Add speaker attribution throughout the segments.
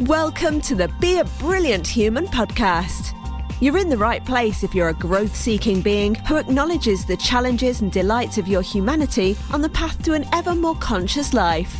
Speaker 1: Welcome to the Be a Brilliant Human podcast. You're in the right place if you're a growth-seeking being who acknowledges the challenges and delights of your humanity on the path to an ever more conscious life.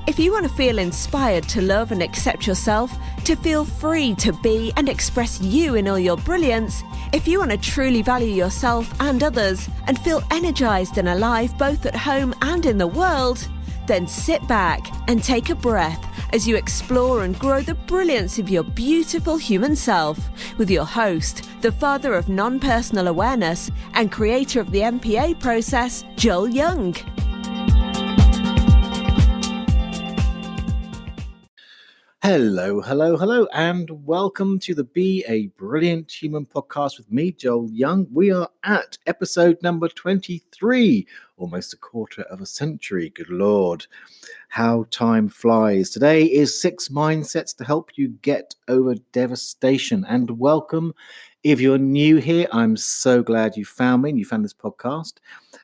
Speaker 1: If you want to feel inspired to love and accept yourself, to feel free to be and express you in all your brilliance, if you want to truly value yourself and others and feel energized and alive both at home and in the world, then sit back and take a breath as you explore and grow the brilliance of your beautiful human self with your host, the father of non-personal awareness and creator of the MPA process, Joel Young.
Speaker 2: Hello, and welcome to the Be a Brilliant Human podcast with me, Joel Young. We are at episode number 23, almost a quarter of a century. Good Lord, how time flies. Today is 6 mindsets to help you get over devastation. And welcome. If you're new here, I'm so glad you found me and you found this podcast.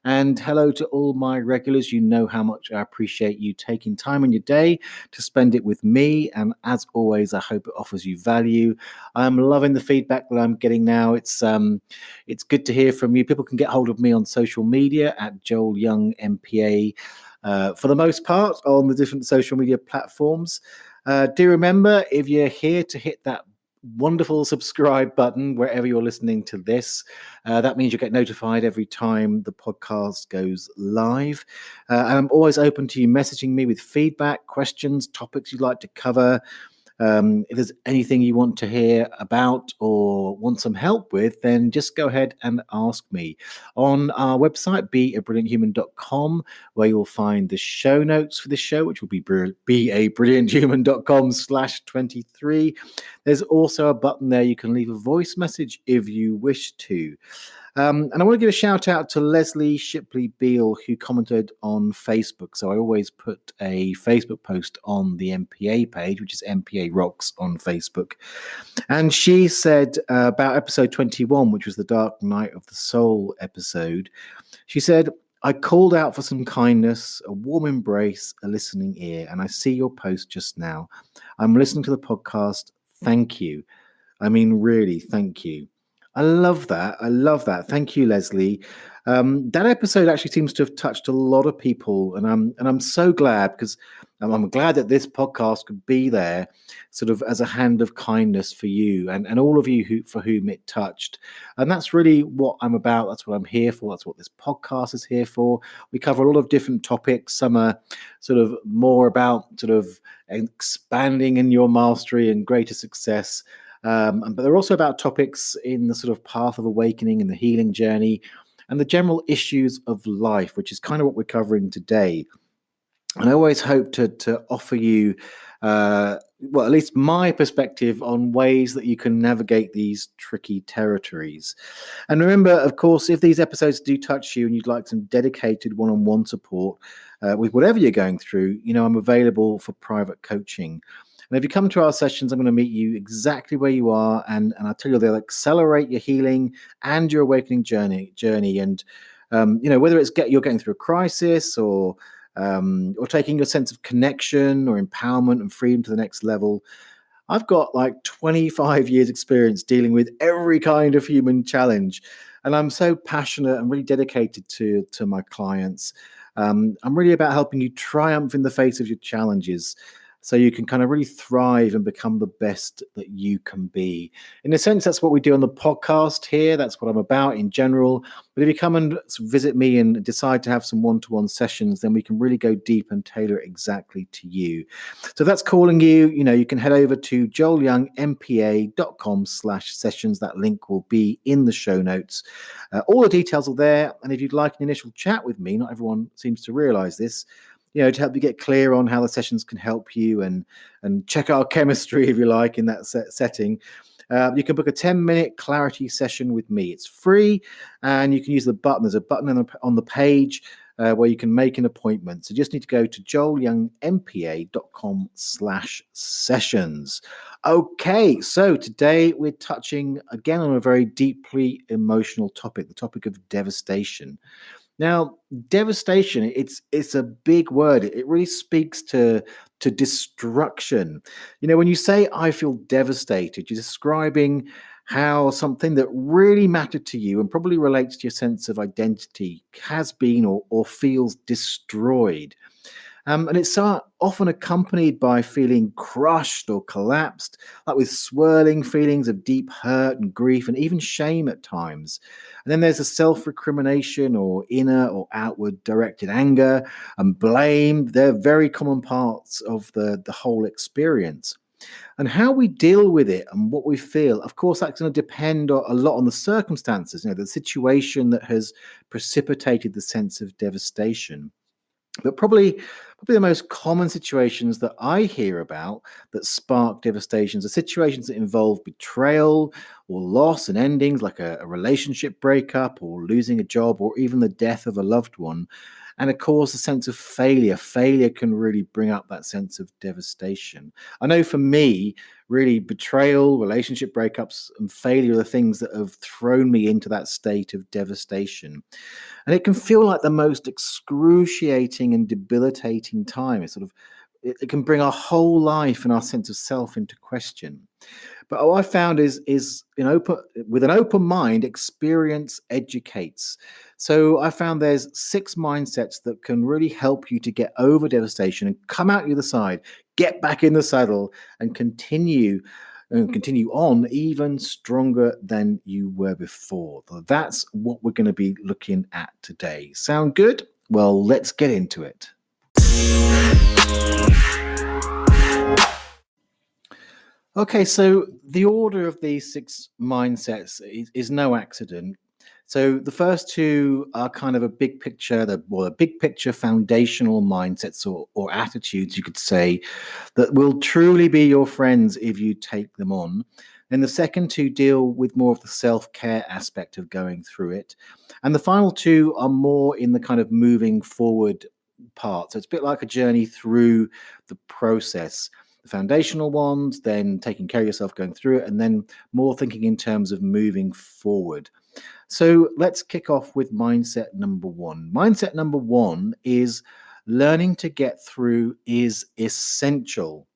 Speaker 2: And hello to all my regulars. You know how much I appreciate you taking time in your day to spend it with me. And as always, I hope it offers you value. I'm loving the feedback that I'm getting now. It's good to hear from you. People can get hold of me on social media at Joel Young MPA. For the most part, on the different social media platforms. Do remember, if you're here, to hit that wonderful subscribe button wherever you're listening to this. That means you get notified every time the podcast goes live. And I'm always open to you messaging me with feedback, questions, topics you'd like to cover. If there's anything you want to hear about or want some help with, then just go ahead and ask me. On our website, beabrillianthuman.com, where you'll find the show notes for this show, which will be beabrillianthuman.com/23. There's also a button there you can leave a voice message if you wish to. And I want to give a shout out to Leslie Shipley Beale, who commented on Facebook. So I always put a Facebook post on the MPA page, which is MPA Rocks on Facebook. And she said about episode 21, which was the Dark Night of the Soul episode, she said, "I called out for some kindness, a warm embrace, a listening ear, and I see your post just now. I'm listening to the podcast. Thank you. I mean, really, thank you." I love that. Thank you, Leslie. That episode actually seems to have touched a lot of people, and I'm so glad, because I'm glad that this podcast could be there, sort of as a hand of kindness for you and all of you for whom it touched. And that's really what I'm about. That's what I'm here for. That's what this podcast is here for. We cover a lot of different topics. Some are sort of more about sort of expanding in your mastery and greater success. But they're also about topics in the sort of path of awakening and the healing journey and the general issues of life, which is kind of what we're covering today. And I always hope to offer you, at least my perspective on ways that you can navigate these tricky territories. And remember, of course, if these episodes do touch you and you'd like some dedicated one-on-one support with whatever you're going through, I'm available for private coaching. And if you come to our sessions, I'm going to meet you exactly where you are, and I tell you, they'll accelerate your healing and your awakening journey. And whether it's you're getting through a crisis or taking your sense of connection or empowerment and freedom to the next level, I've got like 25 years experience dealing with every kind of human challenge, and I'm so passionate and really dedicated to my clients. I'm really about helping you triumph in the face of your challenges, so you can kind of really thrive and become the best that you can be. In a sense, that's what we do on the podcast here. That's what I'm about in general. But if you come and visit me and decide to have some one-to-one sessions, then we can really go deep and tailor it exactly to you. So if that's calling you, you can head over to joelyoungmpa.com/sessions. That link will be in the show notes. All the details are there. And if you'd like an initial chat with me, not everyone seems to realize this, to help you get clear on how the sessions can help you and check our chemistry, if you like, in that setting. You can book a 10-minute clarity session with me. It's free, and you can use the button. There's a button on the page where you can make an appointment. So you just need to go to joelyoungmpa.com/sessions. Okay, so today we're touching again on a very deeply emotional topic, the topic of devastation. Now, devastation, it's a big word. It really speaks to destruction. When you say I feel devastated, you're describing how something that really mattered to you and probably relates to your sense of identity has been or feels destroyed. And it's so often accompanied by feeling crushed or collapsed, like with swirling feelings of deep hurt and grief and even shame at times. And then there's a self recrimination or inner or outward directed anger and blame. They're very common parts of the whole experience. And how we deal with it and what we feel, of course, that's going to depend a lot on the circumstances, the situation that has precipitated the sense of devastation. But probably the most common situations that I hear about that spark devastations are situations that involve betrayal or loss and endings, like a relationship breakup or losing a job or even the death of a loved one. And of course, a sense of failure. Failure can really bring up that sense of devastation. I know for me, really, betrayal, relationship breakups, and failure are the things that have thrown me into that state of devastation. And it can feel like the most excruciating and debilitating time. It can bring our whole life and our sense of self into question. But what I found is with an open mind, experience educates. So I found there's 6 mindsets that can really help you to get over devastation and come out the other side, get back in the saddle, and continue on even stronger than you were before. That's what we're going to be looking at today. Sound good? Well, let's get into it. Okay, so the order of these 6 mindsets is no accident. So the first 2 are kind of a big picture, the big picture foundational mindsets or attitudes, you could say, that will truly be your friends if you take them on. And the second 2 deal with more of the self-care aspect of going through it. And the final 2 are more in the kind of moving forward part. So it's a bit like a journey through the process. The foundational ones, then taking care of yourself going through it, and then more thinking in terms of moving forward. So let's kick off with mindset number 1. Mindset number 1 is learning to get through is essential.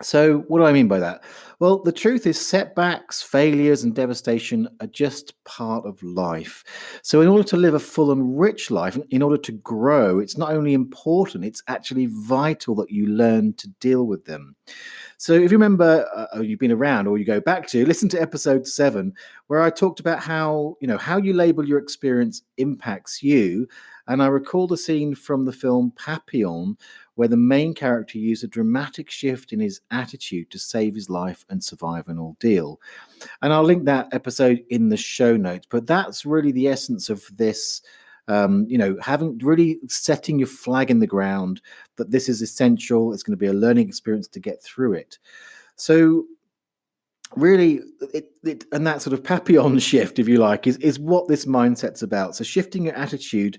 Speaker 2: So what do I mean by that? Well, the truth is setbacks, failures, and devastation are just part of life. So in order to live a full and rich life, in order to grow, it's not only important, it's actually vital that you learn to deal with them. So if you remember, you've been around or you go back to, listen to episode 7, where I talked about how you label your experience impacts you. And I recall the scene from the film Papillon, where the main character used a dramatic shift in his attitude to save his life and survive an ordeal. And I'll link that episode in the show notes. But that's really the essence of this, having really setting your flag in the ground that this is essential. It's going to be a learning experience to get through it. So really, and that sort of Papillon shift, if you like, is what this mindset's about. So shifting your attitude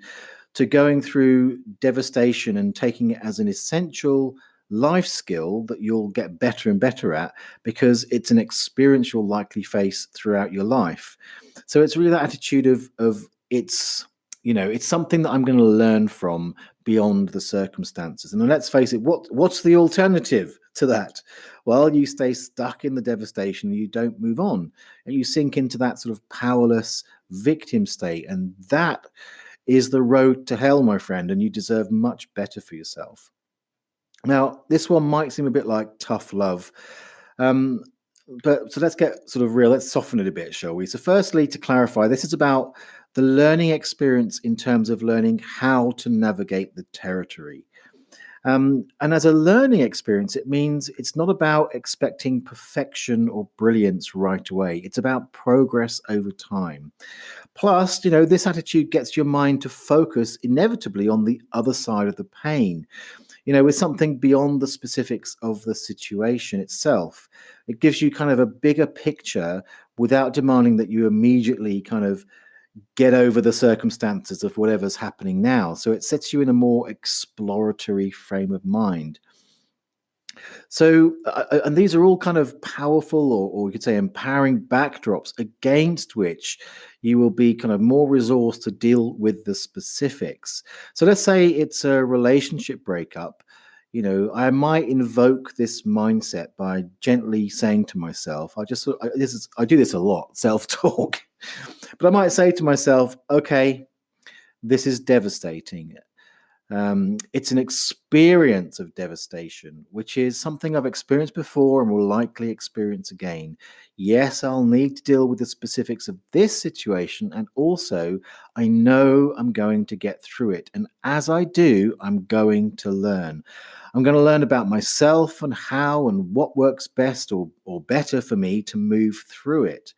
Speaker 2: to going through devastation and taking it as an essential life skill that you'll get better and better at, because it's an experience you'll likely face throughout your life. So it's really that attitude of it's something that I'm going to learn from beyond the circumstances. And then let's face it, what's the alternative to that? Well, you stay stuck in the devastation, you don't move on, and you sink into that sort of powerless victim state. And that is the road to hell, my friend, and you deserve much better for yourself. Now, this one might seem a bit like tough love, but so let's get sort of real. Let's soften it a bit, shall we? So firstly, to clarify, this is about the learning experience in terms of learning how to navigate the territory. And as a learning experience, it means it's not about expecting perfection or brilliance right away. It's about progress over time. Plus, this attitude gets your mind to focus inevitably on the other side of the pain, with something beyond the specifics of the situation itself. It gives you kind of a bigger picture without demanding that you immediately kind of get over the circumstances of whatever's happening now. So it sets you in a more exploratory frame of mind. So, and these are all kind of powerful, or you could say empowering backdrops against which you will be kind of more resourced to deal with the specifics. So let's say it's a relationship breakup. I might invoke this mindset by gently saying to myself, I do this a lot, self-talk, but I might say to myself, okay, this is devastating. It's an experience of devastation, which is something I've experienced before and will likely experience again. Yes, I'll need to deal with the specifics of this situation, and also I know I'm going to get through it. And as I do, I'm going to learn. I'm going to learn about myself and how and what works best or better for me to move through it.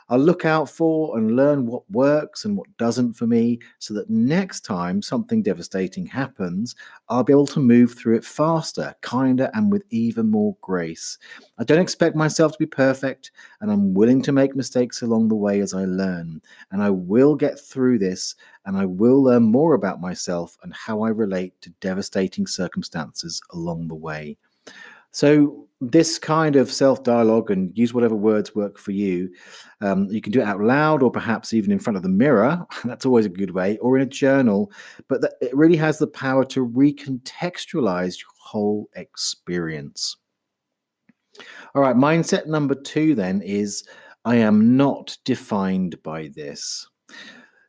Speaker 2: I'll look out for and learn what works and what doesn't for me, so that next time something devastating happens, I'll be able to move through it faster, kinder, and with even more grace. I don't expect myself to be perfect, and I'm willing to make mistakes along the way as I learn. And I will get through this, and I will learn more about myself and how I relate to devastating circumstances along the way. So this kind of self-dialogue, and use whatever words work for you. You can do it out loud or perhaps even in front of the mirror. That's always a good way, or in a journal. But it really has the power to recontextualize your whole experience. All right, mindset number 2 then is, I am not defined by this.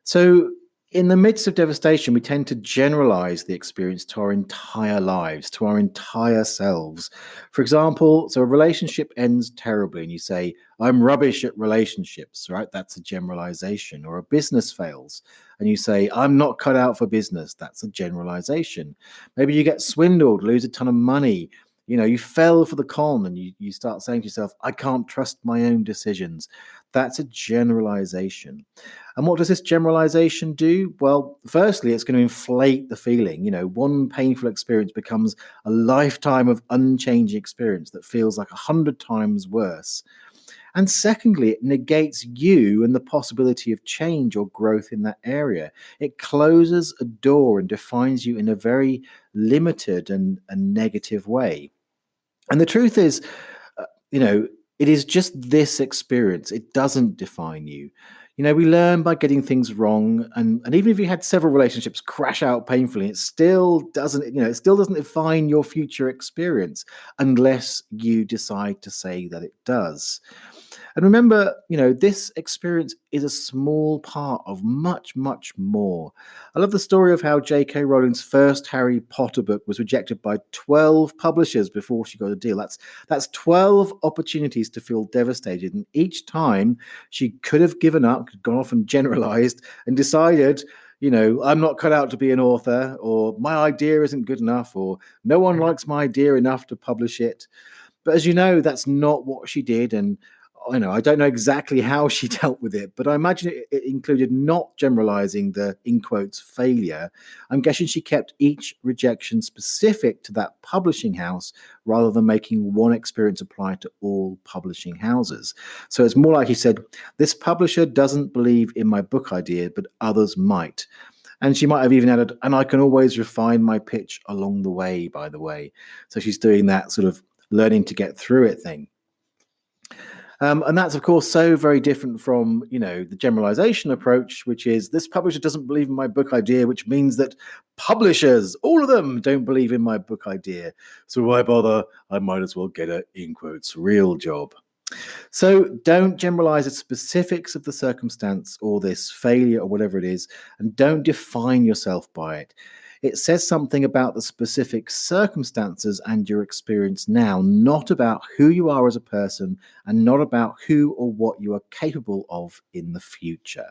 Speaker 2: So in the midst of devastation, we tend to generalize the experience to our entire lives, to our entire selves. For example, so a relationship ends terribly and you say, I'm rubbish at relationships, right? That's a generalization. Or a business fails and you say, I'm not cut out for business. That's a generalization. Maybe you get swindled, lose a ton of money. You fell for the con and you start saying to yourself, I can't trust my own decisions. That's a generalization. And what does this generalization do? Well, firstly, it's going to inflate the feeling. One painful experience becomes a lifetime of unchanging experience that feels like 100 times worse. And secondly, it negates you and the possibility of change or growth in that area. It closes a door and defines you in a very limited and negative way. And the truth is, it is just this experience. It doesn't define you. We learn by getting things wrong. And even if you had several relationships crash out painfully, it still doesn't define your future experience unless you decide to say that it does. And remember, this experience is a small part of much, much more. I love the story of how J.K. Rowling's first Harry Potter book was rejected by 12 publishers before she got a deal. That's 12 opportunities to feel devastated. And each time she could have given up, gone off and generalized and decided, I'm not cut out to be an author, or my idea isn't good enough, or no one likes my idea enough to publish it. But as you know, that's not what she did. And I don't know exactly how she dealt with it, but I imagine it included not generalizing the, in quotes, failure. I'm guessing she kept each rejection specific to that publishing house rather than making one experience apply to all publishing houses. So it's more like he said, this publisher doesn't believe in my book idea, but others might. And she might have even added, and I can always refine my pitch along the way, by the way. So she's doing that sort of learning to get through it thing. And that's, of course, so very different from, the generalization approach, which is this publisher doesn't believe in my book idea, which means that publishers, all of them, don't believe in my book idea. So why bother? I might as well get a, in quotes, real job. So don't generalize the specifics of the circumstance or this failure or whatever it is, and don't define yourself by it. It says something about the specific circumstances and your experience now, not about who you are as a person and not about who or what you are capable of in the future.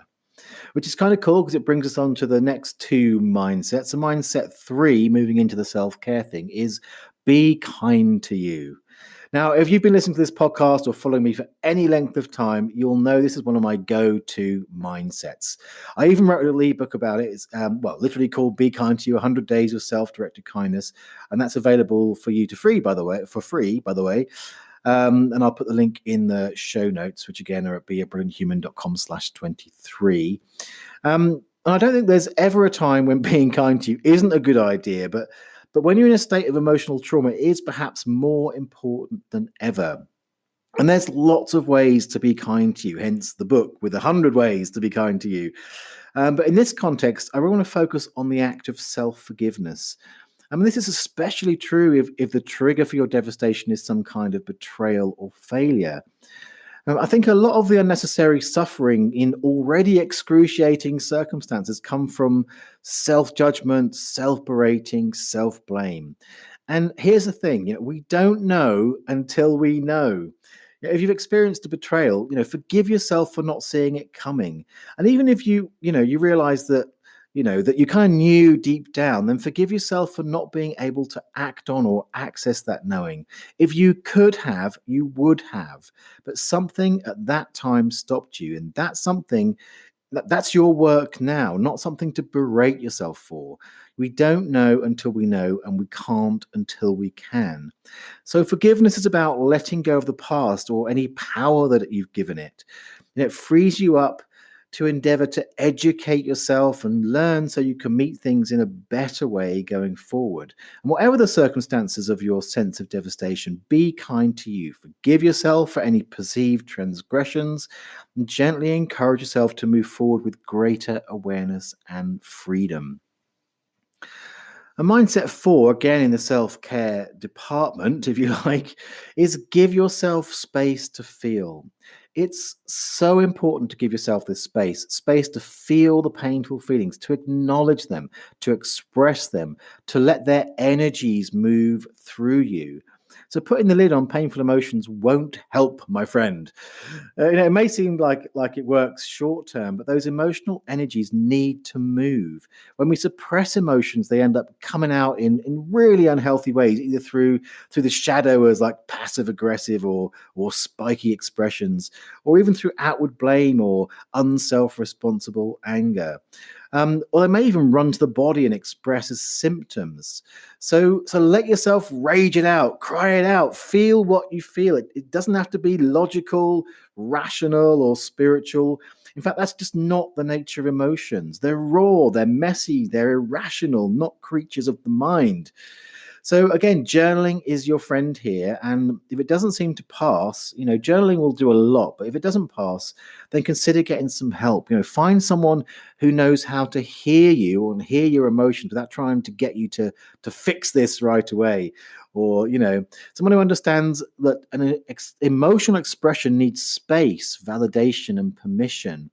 Speaker 2: Which is kind of cool because it brings us on to the next 2 mindsets. So mindset 3, moving into the self-care thing, is be kind to you. Now, if you've been listening to this podcast or following me for any length of time, you'll know this is one of my go-to mindsets. I even wrote a little ebook about it. It's literally called Be Kind to You, 100 Days of Self-Directed Kindness. And that's available for you for free, by the way. And I'll put the link in the show notes, which again are at beabrillianthuman.com/23. And I don't think there's ever a time when being kind to you isn't a good idea, but But when you're in a state of emotional trauma, it is perhaps more important than ever. And there's lots of ways to be kind to you, hence the book with 100 ways to be kind to you. But in this context, I really want to focus on the act of self-forgiveness. I mean, this is especially true if the trigger for your devastation is some kind of betrayal or failure. I think a lot of the unnecessary suffering in already excruciating circumstances come from self-judgment, self-berating, self-blame. And here's the thing, we don't know until we know. If you've experienced a betrayal, forgive yourself for not seeing it coming. And even if you realize that, that you kind of knew deep down, then forgive yourself for not being able to act on or access that knowing. If you could have, you would have. But something at that time stopped you. And that's something that's your work now, not something to berate yourself for. We don't know until we know, and we can't until we can. So forgiveness is about letting go of the past or any power that you've given it. And it frees you up to endeavor to educate yourself and learn so you can meet things in a better way going forward. And whatever the circumstances of your sense of devastation, be kind to you. Forgive yourself for any perceived transgressions and gently encourage yourself to move forward with greater awareness and freedom. And mindset 4, again in the self-care department, if you like, is give yourself space to feel. It's so important to give yourself this space to feel the painful feelings, to acknowledge them, to express them, to let their energies move through you. So putting the lid on painful emotions won't help, my friend. It may seem like it works short term, but those emotional energies need to move. When we suppress emotions, they end up coming out in really unhealthy ways, either through the shadow as like passive aggressive or spiky expressions, or even through outward blame or unself-responsible anger. Or they may even run to the body and express as symptoms. So let yourself rage it out, cry it out, feel what you feel. It doesn't have to be logical, rational, or spiritual. In fact, that's just not the nature of emotions. They're raw, they're messy, they're irrational, not creatures of the mind. So again, journaling is your friend here. And if it doesn't seem to pass, journaling will do a lot. But if it doesn't pass, then consider getting some help. Find someone who knows how to hear you and hear your emotions without trying to get you to fix this right away. Or, someone who understands that an emotional expression needs space, validation, and permission.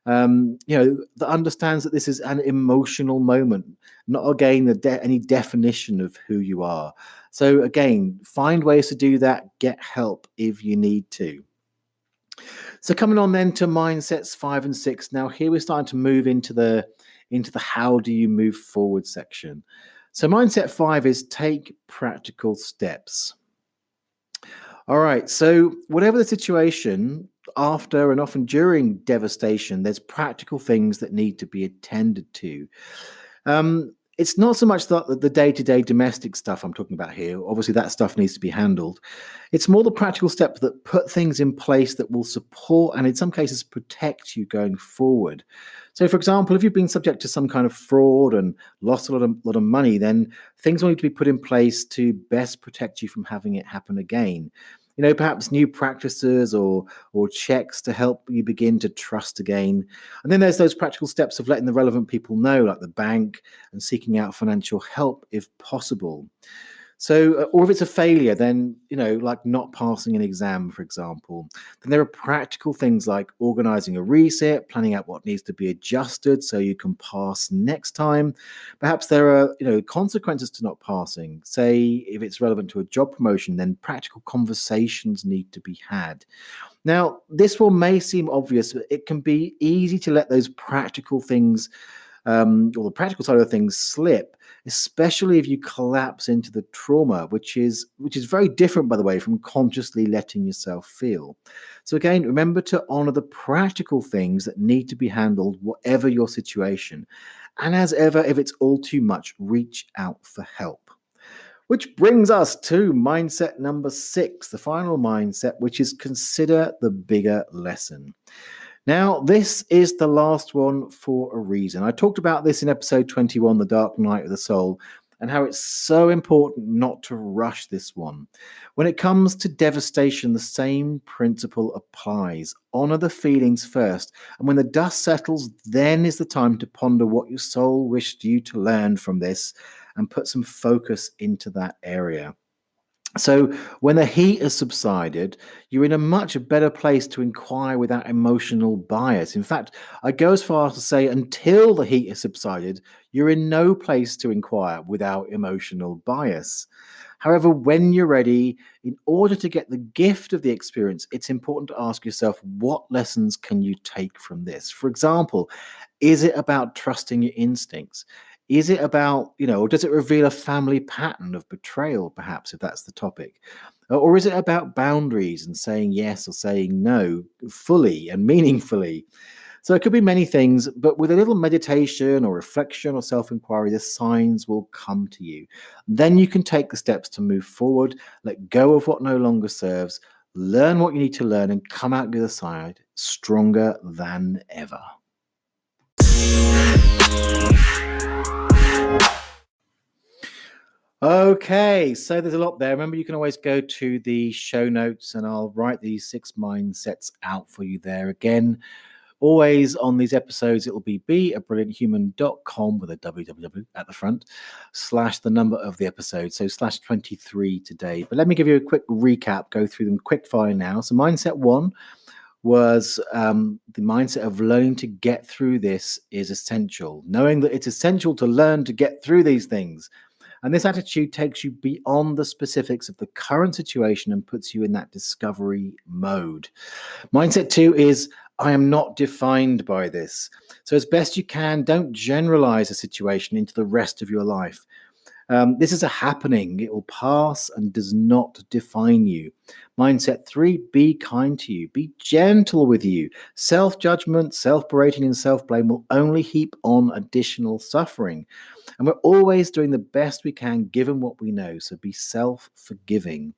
Speaker 2: That understands that this is an emotional moment, not again any definition of who you are. So again, find ways to do that. Get help if you need to. So coming on then to mindsets 5 and 6. Now here we're starting to move into the how do you move forward section. So mindset 5 is take practical steps. All right. So whatever the situation, after and often during devastation, there's practical things that need to be attended to. It's not so much the day-to-day domestic stuff I'm talking about here. Obviously, that stuff needs to be handled. It's more the practical steps that put things in place that will support and in some cases protect you going forward. So, for example, if you've been subject to some kind of fraud and lost a lot of money, then things will need to be put in place to best protect you from having it happen again. Perhaps new practices or checks to help you begin to trust again. And then there's those practical steps of letting the relevant people know, like the bank, and seeking out financial help if possible. So, or if it's a failure, then, like not passing an exam, for example, then there are practical things like organizing a reset, planning out what needs to be adjusted so you can pass next time. Perhaps there are, consequences to not passing. Say, if it's relevant to a job promotion, then practical conversations need to be had. Now, this may seem obvious, but it can be easy to let those practical things or the practical side of things slip, especially if you collapse into the trauma, which is very different, by the way, from consciously letting yourself feel. So again, remember to honor the practical things that need to be handled, whatever your situation. And as ever, if it's all too much, reach out for help. Which brings us to mindset number 6, the final mindset, which is consider the bigger lesson. Now, this is the last one for a reason. I talked about this in episode 21, The Dark Night of the Soul, and how it's so important not to rush this one. When it comes to devastation, the same principle applies. Honor the feelings first, and when the dust settles, then is the time to ponder what your soul wished you to learn from this and put some focus into that area. So, when the heat has subsided, you're in a much better place to inquire without emotional bias. In fact, I go as far as to say until the heat has subsided, you're in no place to inquire without emotional bias. However, when you're ready, in order to get the gift of the experience, it's important to ask yourself, what lessons can you take from this? For example, is it about trusting your instincts? Is it about, or does it reveal a family pattern of betrayal, perhaps, if that's the topic? Or is it about boundaries and saying yes or saying no fully and meaningfully? So it could be many things, but with a little meditation or reflection or self inquiry, the signs will come to you. Then you can take the steps to move forward, let go of what no longer serves, learn what you need to learn, and come out the other side stronger than ever. Okay, so there's a lot there. Remember, you can always go to the show notes and I'll write these 6 mindsets out for you there. Again, always on these episodes, it will be beabrillianthuman.com with a www at the front, / the number of the episode, so /23 today. But let me give you a quick recap, go through them quick fire now. So mindset 1 was the mindset of learning to get through this is essential, knowing that it's essential to learn to get through these things. And this attitude takes you beyond the specifics of the current situation and puts you in that discovery mode. Mindset 2 is, I am not defined by this. So as best you can, don't generalize a situation into the rest of your life. This is a happening. It will pass and does not define you. Mindset 3, be kind to you. Be gentle with you. Self-judgment, self-berating, and self-blame will only heap on additional suffering. And we're always doing the best we can given what we know. So be self-forgiving.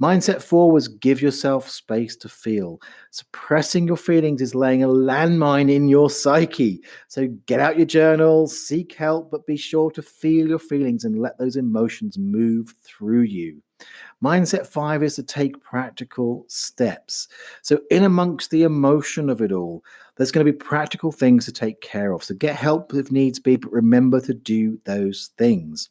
Speaker 2: Mindset 4 was give yourself space to feel. Suppressing your feelings is laying a landmine in your psyche. So get out your journal, seek help, but be sure to feel your feelings and let those emotions move through you. Mindset 5 is to take practical steps. So in amongst the emotion of it all, there's going to be practical things to take care of. So get help if needs be, but remember to do those things.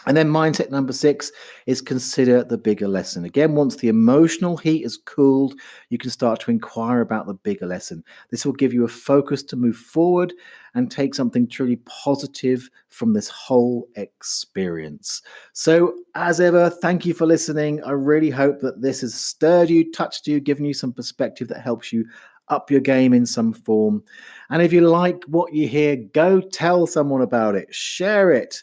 Speaker 2: And then mindset number 6 is consider the bigger lesson. Again, once the emotional heat has cooled, you can start to inquire about the bigger lesson. This will give you a focus to move forward and take something truly positive from this whole experience. So as ever, thank you for listening. I really hope that this has stirred you, touched you, given you some perspective that helps you up your game in some form. And if you like what you hear, go tell someone about it, share it.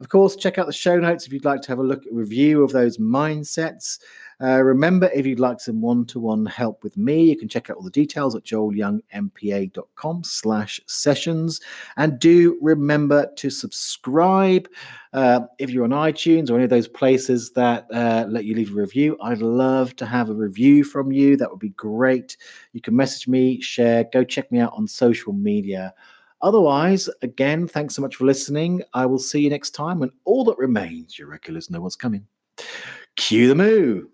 Speaker 2: Of course, check out the show notes if you'd like to have a look at a review of those mindsets. Remember, if you'd like some one-to-one help with me, you can check out all the details at joelyoungmpa.com/sessions. And do remember to subscribe if you're on iTunes or any of those places that let you leave a review. I'd love to have a review from you. That would be great. You can message me, share, go check me out on social media. Otherwise, again, thanks so much for listening. I will see you next time when all that remains, your regulars know what's coming. Cue the moo.